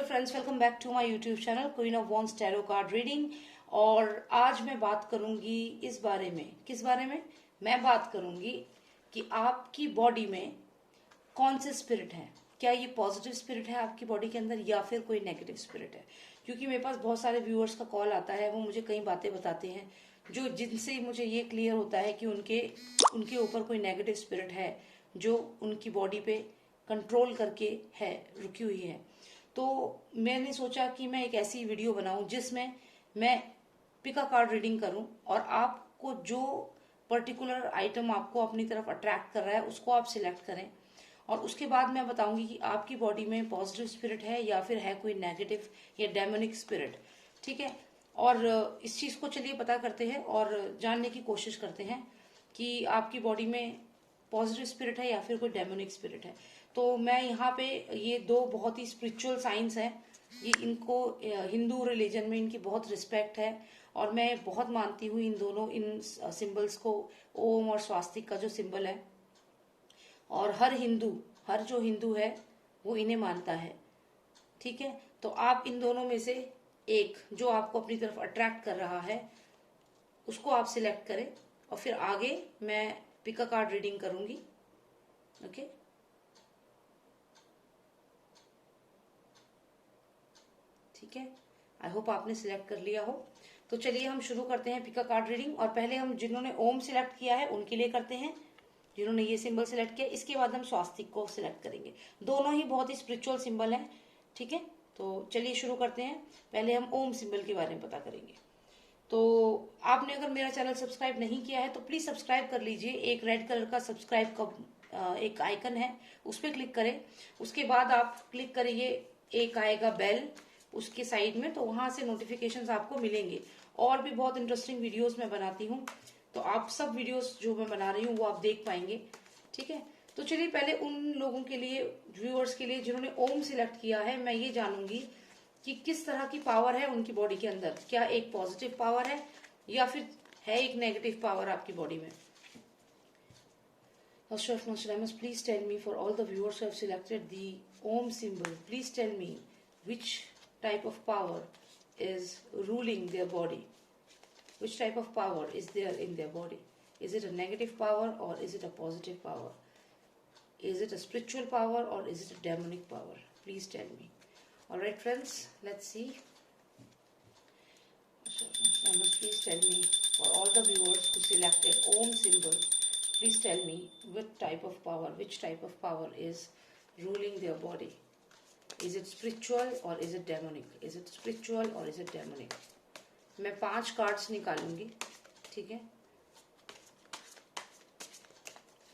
Friends, welcome back to my YouTube channel queen of wands tarot card reading. और आज मैं बात करूंगी इस बारे में, किस बारे में मैं बात करूंगी कि आपकी बॉडी में कौन से स्पिरिट है। क्या ये पॉजिटिव स्पिरिट है आपकी बॉडी के अंदर या फिर कोई नेगेटिव स्पिरिट है। क्योंकि मेरे पास बहुत सारे व्यूअर्स का कॉल आता है, वो मुझे कई बातें बताते हैं जो जिनसे मुझे ये क्लियर होता है कि उनके ऊपर कोई नेगेटिव स्पिरिट है जो उनकी बॉडी पे कंट्रोल करके है, रुकी हुई है। तो मैंने सोचा कि मैं एक ऐसी वीडियो बनाऊं जिसमें मैं पिका कार्ड रीडिंग करूं और आपको जो पर्टिकुलर आइटम आपको अपनी तरफ अट्रैक्ट कर रहा है उसको आप सिलेक्ट करें। और उसके बाद मैं बताऊंगी कि आपकी बॉडी में पॉजिटिव स्पिरिट है या फिर है कोई नेगेटिव या डेमोनिक स्पिरिट। ठीक है, और इस चीज को चलिए पता करते हैं और जानने की कोशिश करते हैं कि आपकी बॉडी में पॉजिटिव स्पिरिट है या फिर कोई डेमोनिक स्पिरिट है। तो मैं यहाँ पे ये दो बहुत ही स्पिरिचुअल साइंस हैं, ये इनको हिंदू रिलीजन में इनकी बहुत रिस्पेक्ट है और मैं बहुत मानती हूँ इन सिंबल्स को। ओम और स्वास्तिक का जो सिंबल है, और हर जो हिंदू है वो इन्हें मानता है। ठीक है, तो आप इन दोनों में से एक जो आपको अपनी तरफ अट्रैक्ट कर रहा है उसको आप सिलेक्ट करें और फिर आगे मैं पिका कार्ड रीडिंग करूंगी। ओके, ठीक है, आई होप आपने सिलेक्ट कर लिया हो। तो चलिए हम शुरू करते हैं पिका कार्ड रीडिंग। और पहले हम जिन्होंने ओम सिलेक्ट किया है उनके लिए करते हैं, जिन्होंने ये सिंबल सिलेक्ट किया। इसके बाद हम स्वास्तिक को सिलेक्ट करेंगे। दोनों ही बहुत ही स्पिरिचुअल सिंबल हैं। ठीक है, तो चलिए शुरू करते हैं। पहले हम ओम सिंबल के बारे में पता करेंगे। तो आपने अगर मेरा चैनल सब्सक्राइब नहीं किया है तो प्लीज सब्सक्राइब कर लीजिए। एक रेड कलर का सब्सक्राइब का एक आइकन है, उस पर क्लिक करें। उसके बाद आप क्लिक करिए, एक आएगा बेल उसके साइड में, तो वहां से नोटिफिकेशंस आपको मिलेंगे। और भी बहुत इंटरेस्टिंग वीडियोस मैं बनाती हूँ, तो आप सब वीडियोस जो मैं बना रही हूँ वो आप देख पाएंगे। ठीक है, तो चलिए पहले उन लोगों के लिए, व्यूअर्स के लिए जिन्होंने ओम सिलेक्ट किया है, मैं ये जानूंगी कि किस तरह की पावर है उनकी बॉडी के अंदर। क्या एक पॉजिटिव पावर है या फिर है एक नेगेटिव पावर आपकी बॉडी में। Master of Nostradamus, please tell me, for all the viewers who have selected the Om symbol, please tell me which type of power is ruling their body. Which type of power is there in their body? Is it a negative power or is it a positive power? Is it a spiritual power or is it a demonic power? Please tell me. Alright friends, let's see. Please tell me, for all the viewers who selected Om symbol, please tell me which type of power is ruling their body. Is it spiritual or is it demonic? Is it spiritual or is it demonic? मैं 5 cards निकालूंगी। ठीक है,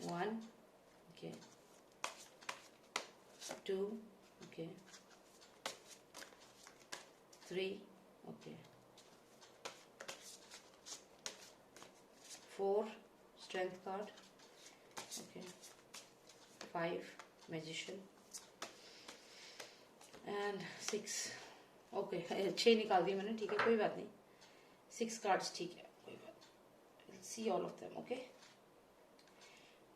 1, okay, 2, okay, 3, okay, 4 strength card, okay, 5 magician and 6, okay, 6 निकाल दिए मैंने। ठीक है, कोई बात नहीं, 6 कार्ड्स, ठीक है, कोई बात। See all of them. Okay,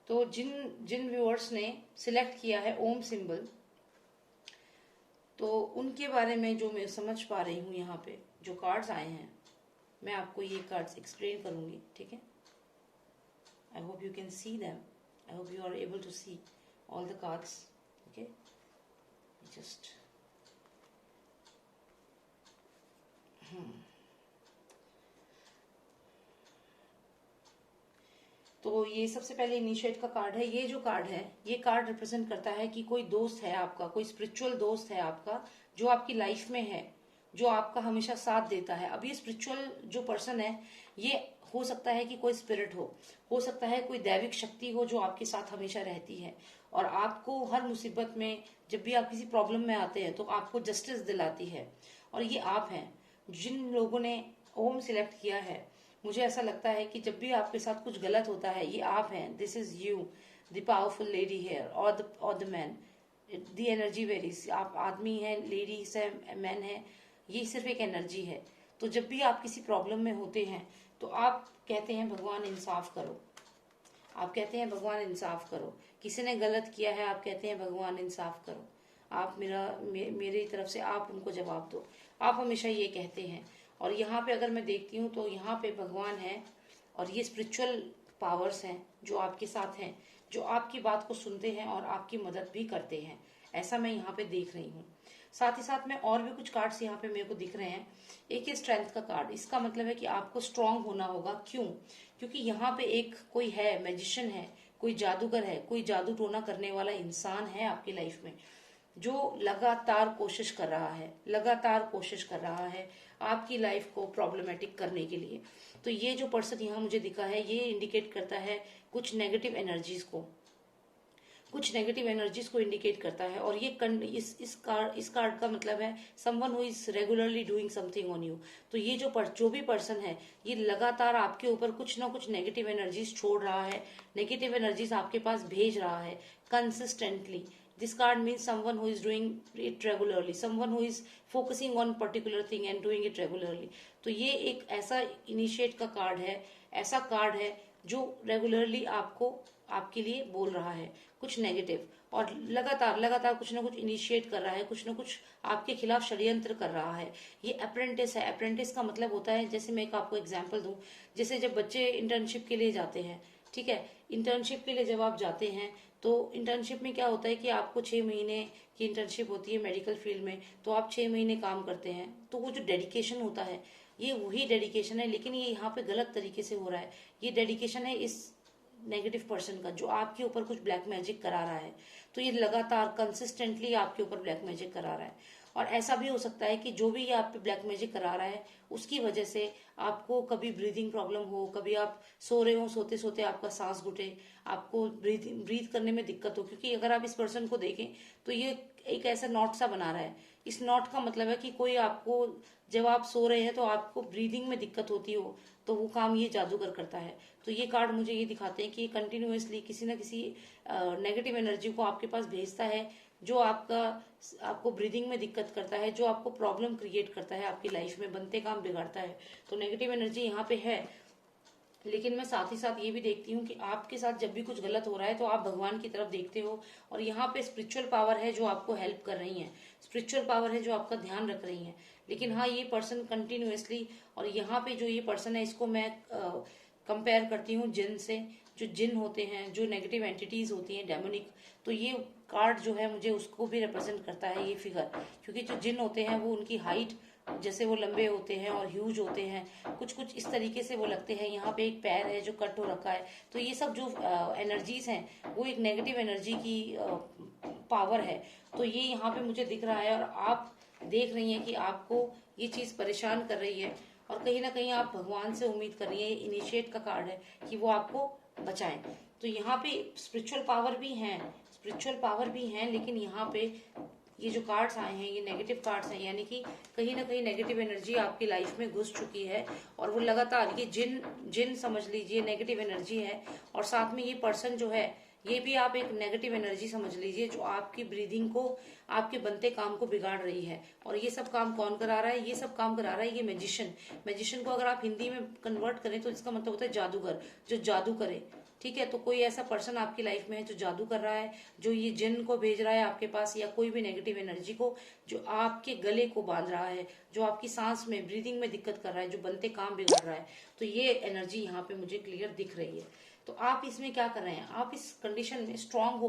तो जिन व्यूअर्स ने सिलेक्ट किया है ओम सिंबल, तो उनके बारे में जो मैं समझ पा रही हूँ, यहाँ पे जो कार्ड्स आए हैं मैं आपको ये कार्ड्स एक्सप्लेन करूंगी। ठीक है, I hope you can see them. I hope you are able to see all the cards. Okay, just तो ये सबसे पहले इनिशिएट का कार्ड है। ये जो कार्ड है, ये कार्ड रिप्रेजेंट करता है कि कोई दोस्त है आपका, कोई स्पिरिचुअल दोस्त है आपका जो आपकी लाइफ में है, जो आपका हमेशा साथ देता है। अब ये स्पिरिचुअल जो पर्सन है, ये हो सकता है कि कोई स्पिरिट हो सकता है कोई दैविक शक्ति हो जो आपके साथ हमेशा रहती है और आपको हर मुसीबत में, जब भी आप किसी प्रॉब्लम में आते हैं तो आपको जस्टिस दिलाती है। और ये आप हैं। जिन लोगों ने ओम सिलेक्ट किया है, मुझे ऐसा लगता है कि जब भी आपके साथ कुछ गलत होता है, ये आप हैं। This is you, the powerful lady here और the man. The energy varies. आप आदमी हैं, लेडीज है, मैन है, ये सिर्फ एक एनर्जी है। तो जब भी आप किसी प्रॉब्लम में होते हैं तो आप कहते हैं भगवान इंसाफ करो, आप कहते हैं भगवान इंसाफ करो। किसी ने गलत किया है, आप कहते हैं भगवान इंसाफ करो। आप मेरी तरफ से आप उनको जवाब दो। आप हमेशा ये कहते हैं। और यहाँ पे अगर मैं देखती हूँ तो यहाँ पे भगवान है और ये स्पिरिचुअल पावर्स हैं जो आपके साथ हैं, जो आपकी बात को सुनते हैं और आपकी मदद भी करते हैं, ऐसा मैं यहाँ पे देख रही हूँ। साथ ही साथ में और भी कुछ कार्ड्स यहाँ पे मेरे को दिख रहे हैं। एक है स्ट्रेंथ का कार्ड। इसका मतलब है कि आपको स्ट्रांग होना होगा। क्यों? क्योंकि यहाँ पे एक कोई है, मैजिशियन है, कोई जादूगर है, कोई जादू टोना करने वाला इंसान है आपकी लाइफ में, जो लगातार कोशिश कर रहा है, लगातार कोशिश कर रहा है आपकी लाइफ को प्रॉब्लमेटिक करने के लिए। तो ये जो पर्सन यहाँ मुझे दिखा है, ये इंडिकेट करता है कुछ नेगेटिव एनर्जीज को, कुछ नेगेटिव एनर्जीज को इंडिकेट करता है। और ये इस कार्ड का मतलब है someone who is regularly doing something on you. तो ये जो भी पर्सन है, ये लगातार आपके ऊपर कुछ ना कुछ नेगेटिव एनर्जीज छोड़ रहा है, नेगेटिव एनर्जीज आपके पास भेज रहा है consistently. This card means someone who is doing it regularly, someone who is focusing on particular thing and doing it regularly. तो ये एक ऐसा इनिशिएट का कार्ड है, ऐसा कार्ड है जो रेगुलरली आपको आपके लिए बोल रहा है कुछ नेगेटिव, और लगातार लगातार कुछ ना कुछ इनिशिएट कर रहा है, कुछ ना कुछ आपके खिलाफ षड्यंत्र कर रहा है। ये अप्रेंटिस है। अप्रेंटिस का मतलब होता है, जैसे मैं एक आपको एग्जांपल दूं, जैसे जब बच्चे इंटर्नशिप के लिए जाते हैं, ठीक है, इंटर्नशिप के लिए जब आप जाते हैं तो इंटर्नशिप में क्या होता है कि आपको 6 महीने की इंटर्नशिप होती है मेडिकल फील्ड में। तो आप 6 महीने काम करते हैं, तो वो जो डेडिकेशन होता है, ये वही डेडिकेशन है, लेकिन ये यहाँ पे गलत तरीके से हो रहा है। ये डेडिकेशन है इस नेगेटिव पर्सन का, जो आपके ऊपर कुछ ब्लैक मैजिक करा रहा है। तो ये लगातार कंसिस्टेंटली आपके ऊपर ब्लैक मैजिक करा रहा है। और ऐसा भी हो सकता है कि जो भी ये आप पे ब्लैक मैजिक करा रहा है, उसकी वजह से आपको कभी ब्रीदिंग प्रॉब्लम हो, कभी आप सो रहे हो, सोते सोते आपका सांस घुटे, आपको ब्रीथ करने में दिक्कत हो। क्योंकि अगर आप इस पर्सन को देखें तो ये एक ऐसा नॉट सा बना रहा है। इस नॉट का मतलब है कि कोई आपको, जब आप सो रहे हैं तो आपको ब्रीदिंग में दिक्कत होती हो, तो वो काम ये जादूगर करता है। तो ये कार्ड मुझे ये दिखाते हैं कि कंटिन्यूअसली किसी न किसी नेगेटिव एनर्जी को आपके पास भेजता है, जो आपको ब्रीदिंग में दिक्कत करता है, जो आपको प्रॉब्लम क्रिएट करता है, आपकी लाइफ में बनते काम बिगाड़ता है। तो नेगेटिव एनर्जी यहाँ पे है। लेकिन मैं साथ ही साथ ये भी देखती हूँ कि आपके साथ जब भी कुछ गलत हो रहा है तो आप भगवान की तरफ देखते हो, और यहाँ पे स्पिरिचुअल पावर है जो आपको हेल्प कर रही है, स्पिरिचुअल पावर है जो आपका ध्यान रख रही है। लेकिन हाँ, ये पर्सन कंटिन्यूअसली, और यहाँ पे जो ये पर्सन है, इसको मैं कंपेयर करती हूँ जिन से। जो जिन होते हैं, जो नेगेटिव एंटिटीज होती हैं, डेमोनिक, तो ये कार्ड जो है मुझे उसको भी रिप्रेजेंट करता है, ये फिगर। क्योंकि जो जिन होते हैं वो उनकी हाइट, जैसे वो लंबे होते हैं और ह्यूज होते हैं, कुछ कुछ इस तरीके से वो लगते हैं। यहाँ पे एक पैर है जो कट हो रखा है। तो ये सब जो एनर्जीज हैं वो एक नेगेटिव एनर्जी की पावर है। तो ये यहाँ पे मुझे दिख रहा है, और आप देख रही हैं कि आपको ये चीज परेशान कर रही है, और कहीं ना कहीं आप भगवान से उम्मीद कर रही है, इनिशिएट का कार्ड है, कि वो आपको बचाएं। तो यहाँ पे स्पिरिचुअल पावर भी है, स्पिरिचुअल पावर भी है, लेकिन यहाँ पे ये जो कार्ड्स आए हैं ये नेगेटिव कार्ड्स हैं, यानी कि कहीं ना कहीं नेगेटिव एनर्जी आपकी लाइफ में घुस चुकी है, और वो लगातार, ये जिन समझ लीजिए नेगेटिव एनर्जी है। और साथ में ये पर्सन जो है, ये भी आप एक नेगेटिव एनर्जी समझ लीजिए, जो आपकी ब्रीदिंग को, आपके बनते काम को बिगाड़ रही है। और ये सब काम कौन करा रहा है? ये सब काम करा रहा है ये मैजिशियन। मैजिशियन को अगर आप हिंदी में कन्वर्ट करें तो इसका मतलब होता है जादूगर, जो जादू करे। ठीक है, तो कोई ऐसा पर्सन आपकी लाइफ में है जो जादू कर रहा है, जो ये जिन को भेज रहा है आपके पास, या कोई भी नेगेटिव एनर्जी को, जो आपके गले को बांध रहा है, जो आपकी सांस में, ब्रीदिंग में दिक्कत कर रहा है, जो बनते काम बिगाड़ रहा है। तो ये एनर्जी यहाँ पे मुझे क्लियर दिख रही है। तो आप इसमें क्या कर रहे हैं? आप इस कंडीशन में स्ट्रांग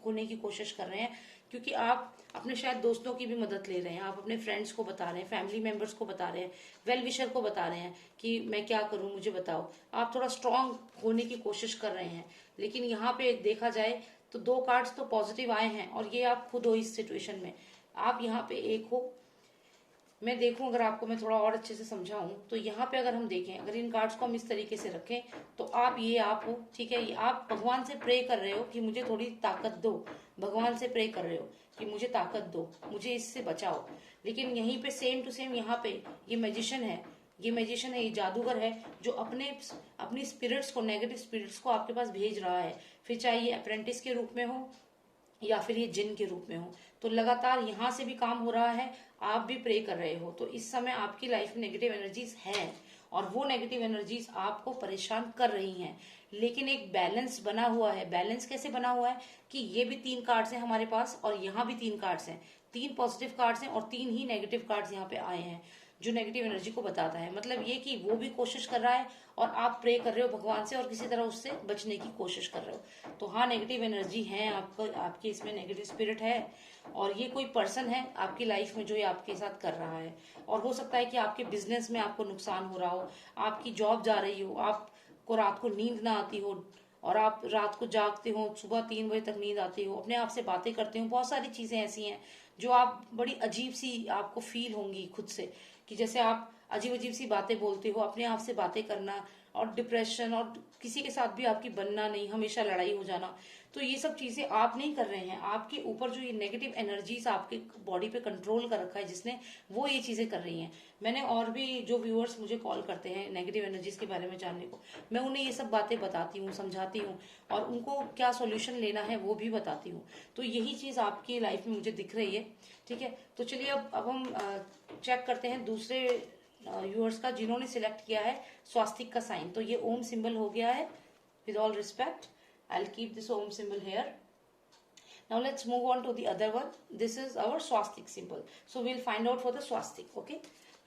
होने की कोशिश कर रहे हैं, क्योंकि आप अपने शायद दोस्तों की भी मदद ले रहे हैं, आप अपने फ्रेंड्स को बता रहे हैं, फैमिली मेंबर्स को बता रहे हैं, वेल विशर को बता रहे हैं कि मैं क्या करूं, मुझे बताओ। आप थोड़ा स्ट्रांग होने की कोशिश कर रहे हैं। लेकिन यहाँ पे देखा जाए तो 2 कार्ड्स तो पॉजिटिव आए हैं, और ये आप खुद हो इस सिचुएशन में, आप यहाँ पे एक हो। मैं देखूं, अगर आपको मैं थोड़ा और अच्छे से समझाऊं, तो यहाँ पे अगर हम देखें, अगर इन कार्ड्स को हम इस तरीके से रखें, तो आप हो, ठीक है। ये आप भगवान से प्रे कर रहे हो कि मुझे थोड़ी ताकत दो, भगवान से प्रे कर रहे हो कि मुझे ताकत दो, मुझे इससे बचाओ। लेकिन यहीं पे सेम टू सेम यहाँ पे ये मैजिशियन है, ये जादूगर है, जो अपनी स्पिरिट्स को, नेगेटिव स्पिरिट्स को आपके पास भेज रहा है। फिर चाहे ये अप्रेंटिस के रूप में हो या फिर ये जिन के रूप में हो। तो लगातार यहाँ से भी काम हो रहा है, आप भी प्रे कर रहे हो। तो इस समय आपकी लाइफ में नेगेटिव एनर्जीज हैं, और वो नेगेटिव एनर्जीज आपको परेशान कर रही हैं। लेकिन एक बैलेंस बना हुआ है। बैलेंस कैसे बना हुआ है कि ये भी 3 कार्ड्स हैं हमारे पास और यहाँ भी 3 कार्ड्स हैं। 3 पॉजिटिव कार्ड्स हैं और 3 ही नेगेटिव कार्ड्स यहाँ पे आए हैं, जो नेगेटिव एनर्जी को बताता है। मतलब ये कि वो भी कोशिश कर रहा है और आप प्रे कर रहे हो भगवान से और किसी तरह उससे बचने की कोशिश कर रहे हो। तो हाँ, नेगेटिव एनर्जी है आपको, आपके इसमें नेगेटिव स्पिरिट है और ये कोई पर्सन है आपकी लाइफ में जो ये आपके साथ कर रहा है। और हो सकता है कि आपके बिजनेस में आपको नुकसान हो रहा हो, आपकी जॉब जा रही हो, आपको रात को नींद ना आती हो और आप रात को जागते हो, सुबह 3 बजे तक नींद आती हो, अपने आप से बातें करते हो। बहुत सारी चीजें ऐसी हैं जो आप बड़ी अजीब सी आपको फील होंगी खुद से, कि जैसे आप अजीब अजीब सी बातें बोलते हो, अपने आप से बातें करना, और डिप्रेशन, और किसी के साथ भी आपकी बनना नहीं, हमेशा लड़ाई हो जाना। तो ये सब चीजें आप नहीं कर रहे हैं। आपके ऊपर जो ये नेगेटिव एनर्जीज आपके बॉडी पे कंट्रोल कर रखा है जिसने, वो ये चीजें कर रही हैं। मैंने और भी जो व्यूअर्स मुझे कॉल करते हैं नेगेटिव एनर्जीज के बारे में जानने को, मैं उन्हें ये सब बातें बताती हूँ, समझाती हूँ और उनको क्या सॉल्यूशन लेना है वो भी बताती हूँ। तो यही चीज आपकी लाइफ में मुझे दिख रही है। ठीक है, तो चलिए अब हम चेक करते हैं दूसरे व्यूअर्स का जिन्होंने सिलेक्ट किया है स्वास्तिक का साइन। तो ये ओम सिंबल हो गया है। With all respect, I'll keep this Om symbol here. Now let's move on to the other one. This is our swastik symbol. So we'll find out for the swastik. Okay.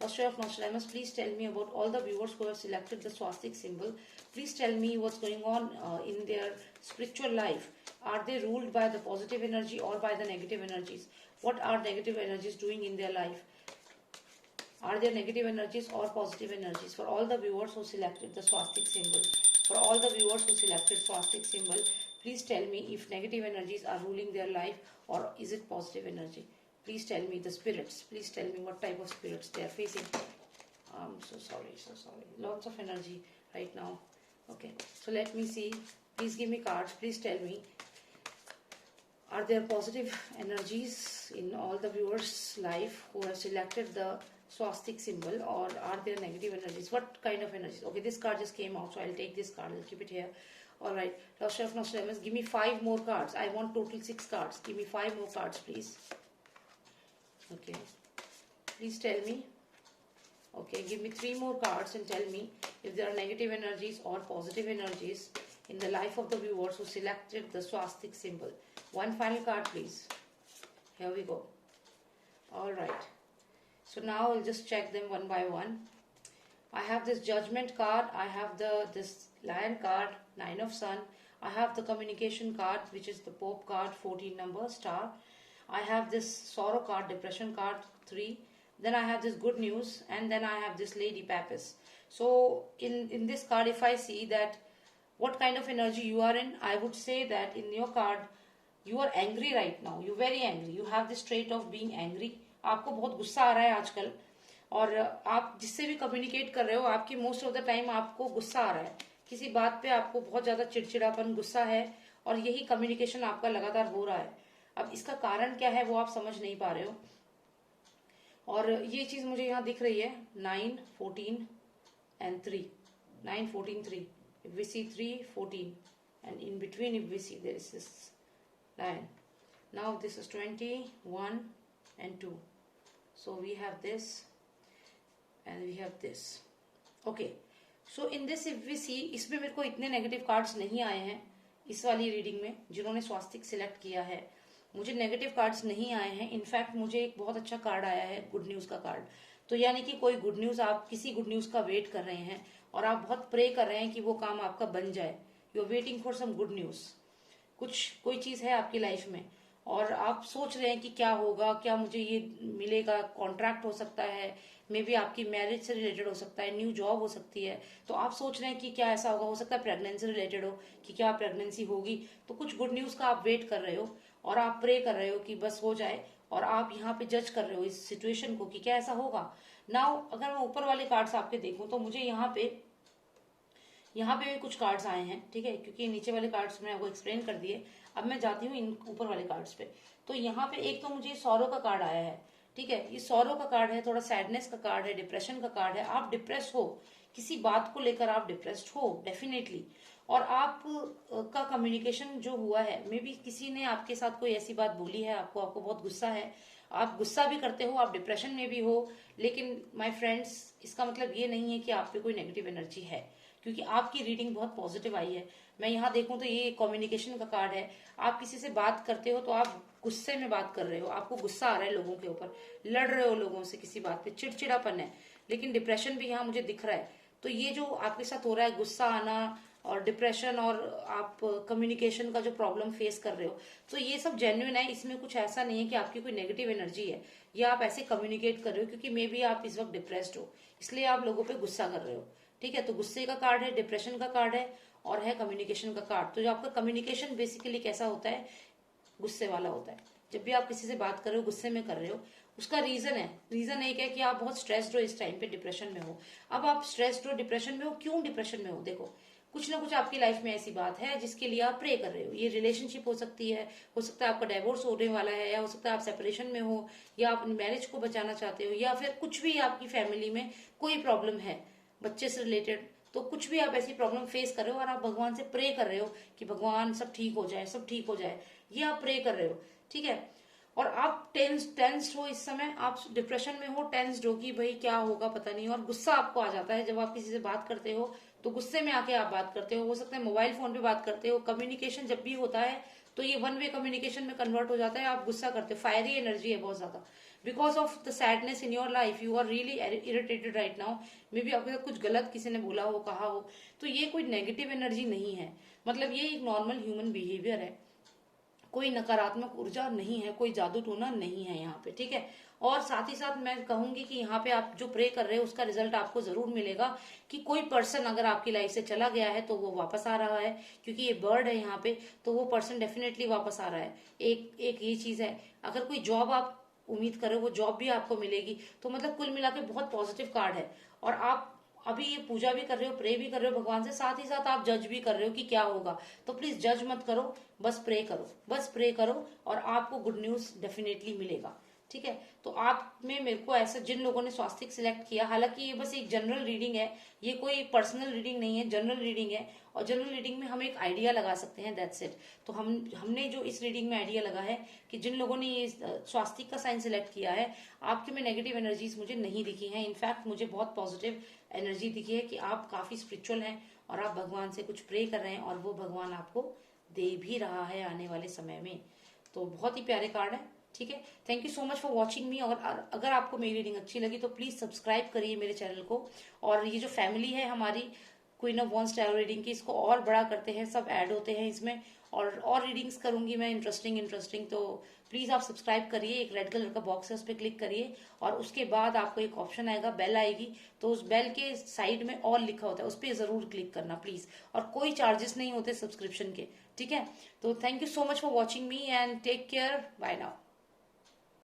Master of Nostradamus, please tell me about all the viewers who have selected the swastik symbol. Please tell me what's going on in their spiritual life. Are they ruled by the positive energy or by the negative energies? What are negative energies doing in their life? Are there negative energies or positive energies? For all the viewers who selected the swastik symbol, for all the viewers who selected swastik symbol, please tell me if negative energies are ruling their life or is it positive energy. Please tell me the spirits. Please tell me what type of spirits they are facing. I'm so sorry, so sorry. Lots of energy right now. Okay, so let me see. Please give me cards. Please tell me, are there positive energies in all the viewers' life who have selected the swastik symbol, or are there negative energies? What kind of energies? Okay, this card just came out, so I'll take this card. I'll keep it here. All right, Master of Nostradamus, give me 5 more cards. I want total 6 cards. Give me 5 more cards, please. Okay, please tell me. Okay, give me 3 more cards and tell me if there are negative energies or positive energies in the life of the viewers who selected the swastik symbol. One final card, please. Here we go. All right. So now I'll just check them one by one. I have this Judgment card. I have this Lion card, 9 of Sun. I have the Communication card, which is the Pope card, 14 number, star. I have this Sorrow card, Depression card, 3. Then I have this Good News, and then I have this Lady Papist. So in this card, if I see that what kind of energy you are in, I would say that in your card, you are angry right now. You're very angry. You have this trait of being angry. आपको बहुत गुस्सा आ रहा है आजकल, और आप जिससे भी कम्युनिकेट कर रहे हो, आपकी मोस्ट ऑफ द टाइम आपको गुस्सा आ रहा है। किसी बात पे आपको बहुत ज्यादा चिड़चिड़ापन, गुस्सा है, और यही कम्युनिकेशन आपका लगातार हो रहा है। अब इसका कारण क्या है वो आप समझ नहीं पा रहे हो, और ये चीज मुझे यहाँ दिख रही है 9, 14 and 3. 9, 14, 3. If we see 3, 14, and in between if we see there is this line. Now this is 20, 1 and 2. So we have this and we have this. Okay. So in this if we see, इसमें मेरे को इतने negative cards नहीं आए हैं इस वाली reading में। जिन्होंने स्वास्तिक सिलेक्ट किया है, मुझे नेगेटिव कार्ड्स नहीं आए हैं। इनफैक्ट मुझे एक बहुत अच्छा कार्ड आया है, गुड न्यूज का कार्ड। तो यानी कि कोई गुड न्यूज, आप किसी गुड न्यूज का वेट कर रहे हैं और आप बहुत प्रे कर रहे हैं कि वो काम आपका बन जाए। You are waiting for some good news. कोई चीज है आपकी लाइफ में और आप सोच रहे हैं कि क्या होगा, क्या मुझे ये मिलेगा, कॉन्ट्रैक्ट हो सकता है, मे बी आपकी मैरिज से रिलेटेड हो सकता है, न्यू जॉब हो सकती है। तो आप सोच रहे हैं कि क्या ऐसा होगा, हो सकता है प्रेगनेंसी रिलेटेड हो कि क्या प्रेगनेंसी होगी। तो कुछ गुड न्यूज का आप वेट कर रहे हो और आप प्रे कर रहे हो कि बस हो जाए, और आप यहाँ पे जज कर रहे हो इस सिचुएशन को कि क्या ऐसा होगा। नाउ अगर मैं ऊपर वाले कार्ड्स आपके देखूं तो मुझे यहाँ पे भी कुछ कार्ड्स आए हैं, ठीक है, क्योंकि नीचे वाले कार्ड्स मैंने आपको एक्सप्लेन कर दिए। अब मैं जाती हूँ इन ऊपर वाले कार्ड्स पे। तो यहाँ पे एक तो मुझे सौरो का कार्ड आया है, ठीक है। ये सौरो का कार्ड है, थोड़ा सैडनेस का कार्ड है, डिप्रेशन का कार्ड है। आप डिप्रेस हो, किसी बात को लेकर आप डिप्रेस्ड हो डेफिनेटली, और आप का कम्युनिकेशन जो हुआ है, मे बी किसी ने आपके साथ कोई ऐसी बात बोली है, आपको बहुत गुस्सा है आप गुस्सा भी करते हो, आप डिप्रेशन में भी हो, लेकिन माय फ्रेंड्स इसका मतलब ये नहीं है कि आप पे कोई नेगेटिव एनर्जी है, क्योंकि आपकी रीडिंग बहुत पॉजिटिव आई है। मैं यहाँ देखूं तो ये कम्युनिकेशन का कार्ड है। आप किसी से बात करते हो तो आप गुस्से में बात कर रहे हो, आपको गुस्सा आ रहा है लोगों के ऊपर, लड़ रहे हो लोगों से किसी बात पे, चिड़चिड़ापन है, लेकिन डिप्रेशन भी यहाँ मुझे दिख रहा है। तो ये जो आपके साथ हो रहा है, गुस्सा आना और डिप्रेशन और आप कम्युनिकेशन का जो प्रॉब्लम फेस कर रहे हो, तो ये सब जेन्युइन है। इसमें कुछ ऐसा नहीं है कि आपकी कोई नेगेटिव एनर्जी है या आप ऐसे कम्युनिकेट कर रहे हो क्योंकि मे बी आप इस वक्त डिप्रेस्ड हो, इसलिए आप लोगों पे गुस्सा कर रहे हो। ठीक है, तो गुस्से का कार्ड है, डिप्रेशन का कार्ड है और है कम्युनिकेशन का कार्ड। तो जो आपका कम्युनिकेशन बेसिकली कैसा होता है, गुस्से वाला होता है। जब भी आप किसी से बात कर रहे हो, गुस्से में कर रहे हो, उसका रीजन एक है कि आप बहुत स्ट्रेस्ड हो, इस टाइम पे डिप्रेशन में हो। अब आप स्ट्रेस्ड हो, डिप्रेशन में हो, क्यों डिप्रेशन में हो? देखो, कुछ ना कुछ आपकी लाइफ में ऐसी बात है जिसके लिए आप प्रे कर रहे हो। ये रिलेशनशिप हो सकती है, हो सकता है आपका डाइवोर्स होने वाला है, या हो सकता है आप सेपरेशन में हो, या अपनी मैरिज को बचाना चाहते हो, या फिर कुछ भी आपकी फैमिली में कोई प्रॉब्लम है बच्चे से रिलेटेड। तो कुछ भी आप ऐसी प्रॉब्लम फेस कर रहे हो और आप भगवान से प्रे कर रहे हो कि भगवान सब ठीक हो जाए, सब ठीक हो जाए, ये आप प्रे कर रहे हो। ठीक है, और आप टेंस्ड हो इस समय, आप डिप्रेशन में हो, टेंस्ड हो कि भाई क्या होगा पता नहीं, और गुस्सा आपको आ जाता है जब आप किसी से बात करते हो, तो गुस्से में आके आप बात करते हो सकता है मोबाइल फोन पे बात करते हो। कम्युनिकेशन जब भी होता है तो ये वन वे कम्युनिकेशन में कन्वर्ट हो जाता है, आप गुस्सा करते हो, फायरी एनर्जी है बहुत ज्यादा। Because of the sadness in your life you are really irritated right now. Maybe आपके साथ कुछ गलत किसी ने बोला हो, कहा हो, तो ये कोई नेगेटिव एनर्जी नहीं है, मतलब ये एक नॉर्मल ह्यूमन बिहेवियर है, कोई नकारात्मक ऊर्जा नहीं है, कोई जादू टोना नहीं है यहाँ पे। ठीक है, और साथ ही साथ मैं कहूंगी कि यहाँ पे आप जो प्रे कर रहे हो उसका रिजल्ट आपको जरूर मिलेगा, कि कोई पर्सन अगर आपकी लाइफ से चला गया है तो वो वापस आ रहा है, क्योंकि ये बर्ड है यहाँ पे, तो वो पर्सन डेफिनेटली वापस आ रहा है। एक ये चीज है, अगर कोई जॉब आप उम्मीद कर रहे हो वो जॉब भी आपको मिलेगी। तो मतलब कुल मिला के बहुत पॉजिटिव कार्ड है। और आप अभी ये पूजा भी कर रहे हो, प्रे भी कर रहे हो भगवान से, साथ ही साथ आप जज भी कर रहे हो कि क्या होगा। तो प्लीज जज मत करो, बस प्रे करो, बस प्रे करो, और आपको गुड न्यूज डेफिनेटली मिलेगा। ठीक है, तो आप में मेरे को ऐसा, जिन लोगों ने स्वास्तिक सिलेक्ट किया, हालांकि ये बस एक जनरल रीडिंग है, ये कोई पर्सनल रीडिंग नहीं है, जनरल रीडिंग है, और जनरल रीडिंग में हम एक आइडिया लगा सकते हैं, दैट्स इट। तो हमने जो इस रीडिंग में आइडिया लगा है कि जिन लोगों ने ये स्वास्तिक का साइन सिलेक्ट किया है, आपके में नेगेटिव एनर्जीज मुझे नहीं दिखी हैं, इनफैक्ट मुझे बहुत पॉजिटिव एनर्जी दिखी है कि आप काफी स्पिरिचुअल हैं और आप भगवान से कुछ प्रे कर रहे हैं और वो भगवान आपको दे भी रहा है आने वाले समय में। तो बहुत ही प्यारे कार्ड है। ठीक है, thank you so much for watching मी। और अगर आपको मेरी रीडिंग अच्छी लगी तो प्लीज सब्सक्राइब करिए मेरे चैनल को, और ये जो फैमिली है हमारी queen of wands tarot reading की, इसको और बड़ा करते हैं, सब ऐड होते हैं इसमें, और रीडिंग्स करूंगी मैं इंटरेस्टिंग। तो प्लीज आप सब्सक्राइब करिए, एक रेड कलर का बॉक्स है उस पर क्लिक करिए, और उसके बाद आपको एक ऑप्शन आएगा, बेल आएगी, तो उस बेल के साइड में ऑल लिखा होता है, उस पर जरूर क्लिक करना प्लीज, और कोई चार्जेस नहीं होते सब्सक्रिप्शन के। ठीक है, तो thank you so much for watching me and take care, bye now.